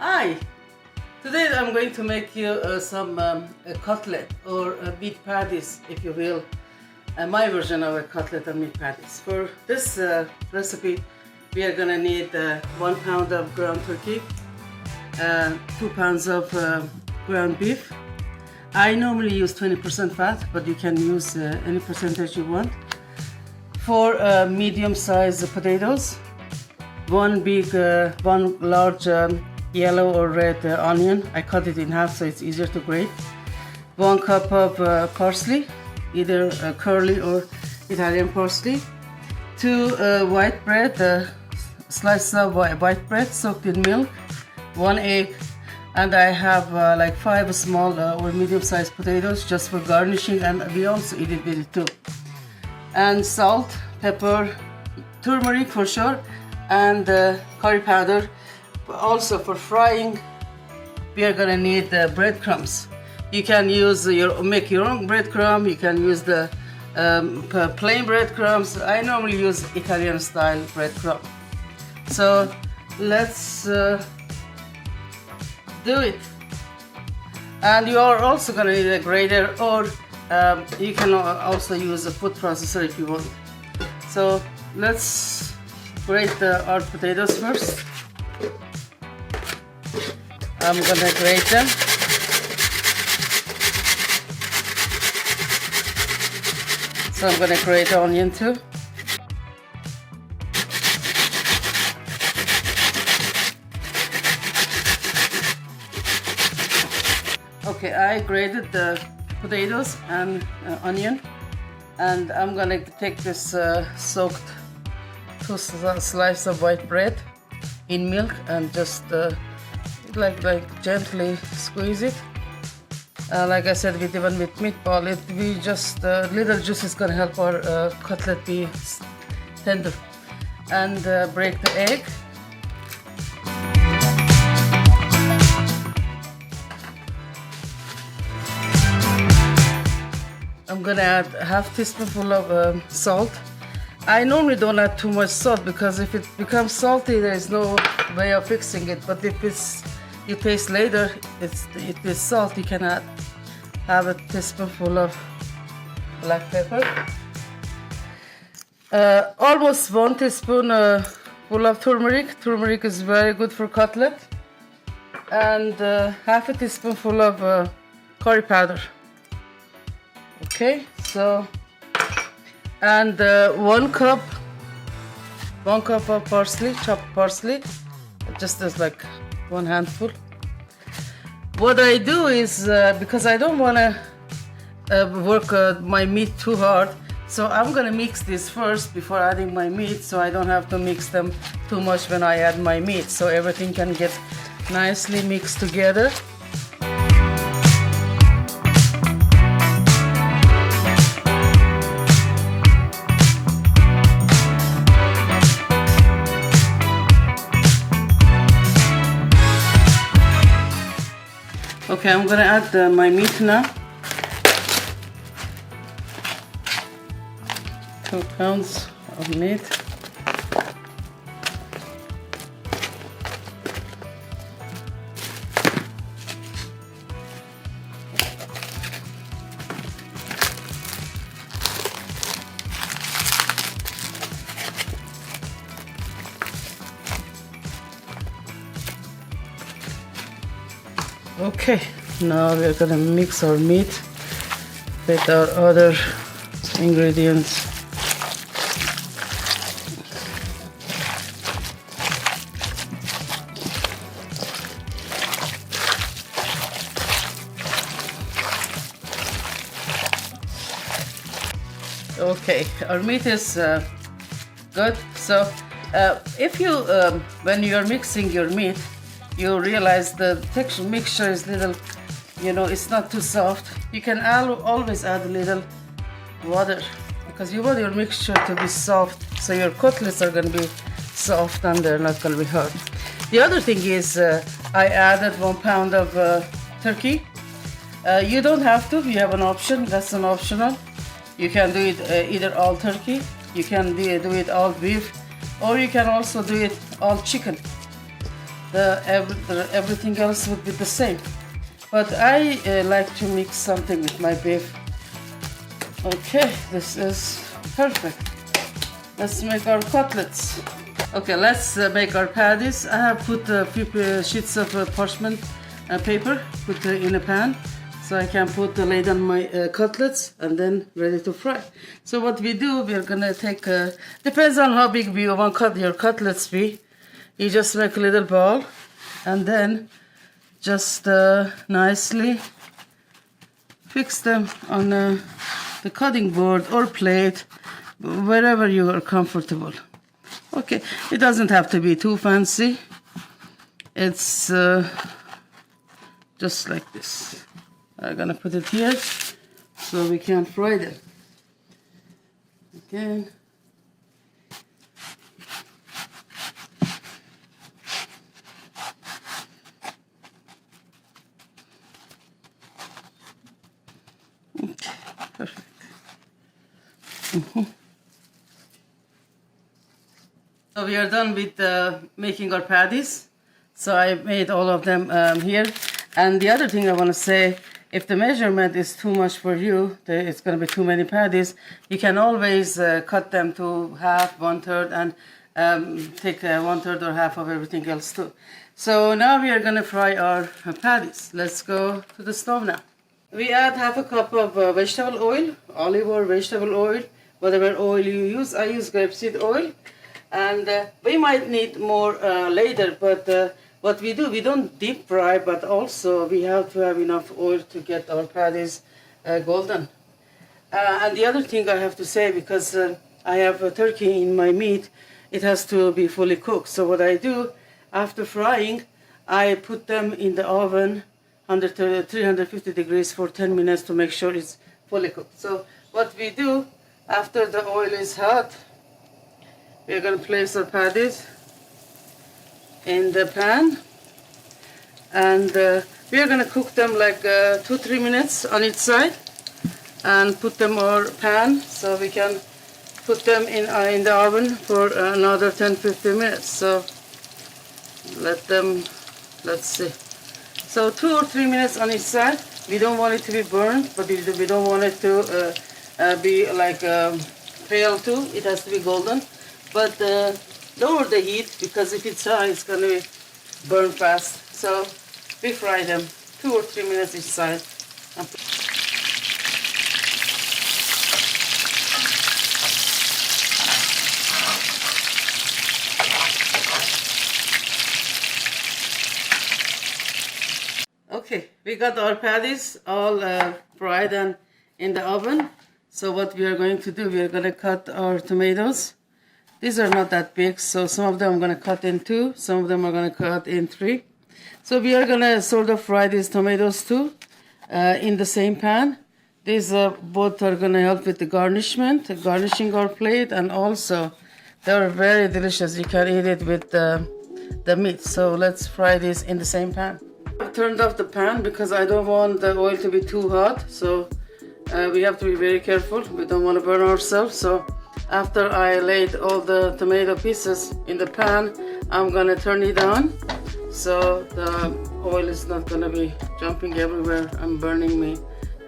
Hi! Today I'm going to make you some cutlet or meat patties, if you will. My version of a cutlet and meat patties. For this recipe, we are going to need 1 pound of ground turkey, 2 pounds of ground beef. I normally use 20% fat, but you can use any percentage you want. 4 medium-sized potatoes, one large yellow or red onion. I cut it in half so it's easier to grate. 1 cup of parsley, either curly or Italian parsley. 2 white bread, slices of white bread soaked in milk. 1 egg, and I have like 5 small or medium-sized potatoes just for garnishing, and we also eat it with it too. And salt, pepper, turmeric for sure, and curry powder. Also for frying, we are gonna need the breadcrumbs. You can use make your own breadcrumb. You can use the plain breadcrumbs. I normally use Italian style breadcrumb. So let's do it. And you are also gonna need a grater, or you can also use a food processor if you want. So let's grate our potatoes first. I'm gonna grate them. So I'm gonna grate the onion too. Okay, I grated the potatoes and onion, and I'm gonna take this soaked 2 slices of white bread in milk and just like gently squeeze it. Like I said, even with meatball, we just little juice is gonna help our cutlet be tender. And break the egg. I'm gonna add half teaspoonful of salt. I normally don't add too much salt because if it becomes salty, there is no way of fixing it. But if you taste later, it is salt, you can have a teaspoonful of black pepper. Almost 1 teaspoon full of turmeric. Turmeric is very good for cutlet. And half a teaspoonful of curry powder. Okay, so, and 1 cup of parsley, chopped parsley, just as like 1 handful. What I do is, because I don't want to work my meat too hard, so I'm gonna mix this first before adding my meat, so I don't have to mix them too much when I add my meat, so everything can get nicely mixed together. Okay, I'm gonna add my meat now. 2 pounds of meat. Okay, now we're gonna mix our meat with our other ingredients. Okay, our meat is good. So if you when you're mixing your meat, you realize the texture mixture is little, it's not too soft. You can always add a little water because you want your mixture to be soft, so your cutlets are going to be soft and they're not going to be hard. The other thing is I added 1 pound of turkey. You don't have to, you have an option, that's an optional. You can do it either all turkey, you can do it all beef, or you can also do it all chicken. everything else would be the same. But I like to mix something with my beef. Okay, this is perfect. Let's make our cutlets. Okay, let's make our patties. I have put a few sheets of parchment paper put in a pan, so I can put the lid on my cutlets and then ready to fry. So what we do, we're gonna take, depends on how big you want your cutlets be. You just make a little ball and then just nicely fix them on the cutting board or plate, wherever you are comfortable. Okay, it doesn't have to be too fancy. It's just like this. I'm gonna put it here so we can fry them. Again. Okay, perfect. So we are done with making our patties. So I made all of them here. And the other thing I want to say, if the measurement is too much for you, it's going to be too many patties, you can always cut them to half, 1/3, and take 1/3 or half of everything else too. So now we are going to fry our patties. Let's go to the stove now. We add half a cup of vegetable oil, olive or vegetable oil, whatever oil you use. I use grapeseed oil. And we might need more later, but what we do, we don't deep fry, but also we have to have enough oil to get our patties golden. And the other thing I have to say, because I have a turkey in my meat, it has to be fully cooked. So what I do, after frying, I put them in the oven under 350 degrees for 10 minutes to make sure it's fully cooked. So what we do, after the oil is hot, we're going to place our patties in the pan, and we are going to cook them like 2-3 minutes on each side, and put them in our pan so we can put them in the oven for another 10-15 minutes. So let's see. So 2 or 3 minutes on each side. We don't want it to be burned, but we don't want it to be like pale too. It has to be golden. But lower the heat, because if it's high, it's going to burn fast. So we fry them 2 or 3 minutes each side. Okay, we got our patties all fried and in the oven. So what we are going to do, we are going to cut our tomatoes. These are not that big, so some of them I'm going to cut in 2, some of them are going to cut in 3. So we are going to sort of fry these tomatoes too in the same pan. These both are going to help with the garnishing our plate, and also they are very delicious. You can eat it with the meat. So let's fry this in the same pan. I've turned off the pan because I don't want the oil to be too hot, so we have to be very careful. We don't want to burn ourselves. So after I laid all the tomato pieces in the pan, I'm gonna turn it on so the oil is not gonna be jumping everywhere and burning me.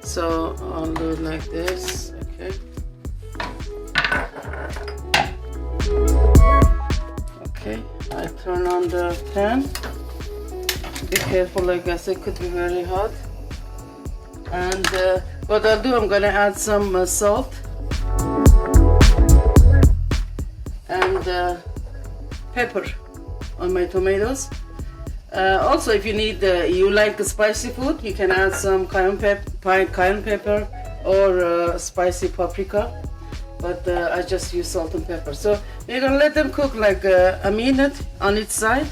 So I'll do it like this. Okay. Okay, I turn on the pan. Be careful, like I said, it could be very hot. And what I'll do, I'm gonna add some salt and pepper on my tomatoes. Also, if you need, you like spicy food, you can add some cayenne pepper or spicy paprika. But I just use salt and pepper. So we're gonna let them cook like a minute on each side.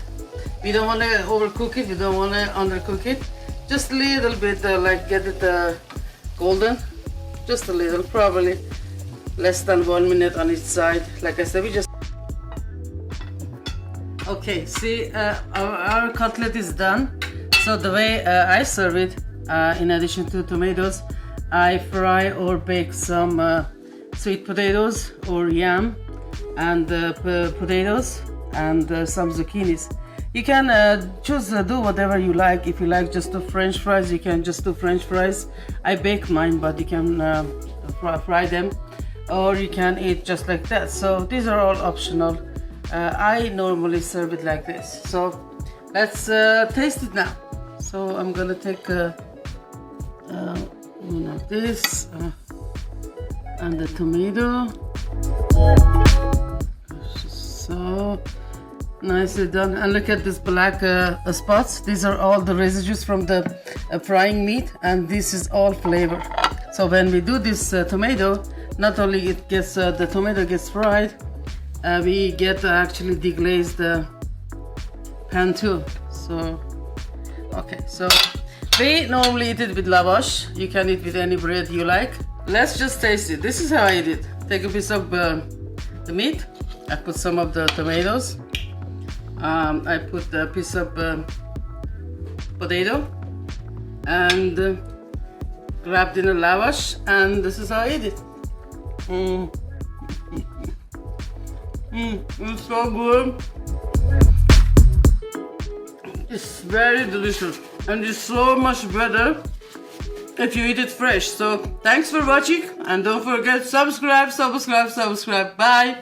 We don't want to overcook it. We don't want to undercook it. Just a little bit, like get it golden. Just a little, probably less than 1 minute on each side. Like I said, we just. Okay, see, our cutlet is done. So the way I serve it, in addition to tomatoes, I fry or bake some sweet potatoes or yam, and potatoes, and some zucchinis. You can choose do whatever you like. If you like just do French fries, you can just do French fries. I bake mine, but you can fry them, or you can eat just like that. So these are all optional. I normally serve it like this. So let's taste it now. So I'm gonna take one of this and the tomato. So nicely done. And look at this black spots. These are all the residues from the frying meat, and this is all flavor. So when we do this tomato, not only it gets the tomato gets fried, we get actually deglaze the pan too. So okay, so we normally eat it with lavash. You can eat with any bread you like. Let's just taste it. This is how I eat it. Take a piece of the meat. I put some of the tomatoes. I put a piece of potato and wrapped in a lavash, and this is how I eat it. It's so good. It's very delicious, and it's so much better if you eat it fresh. So thanks for watching, and don't forget subscribe. Bye.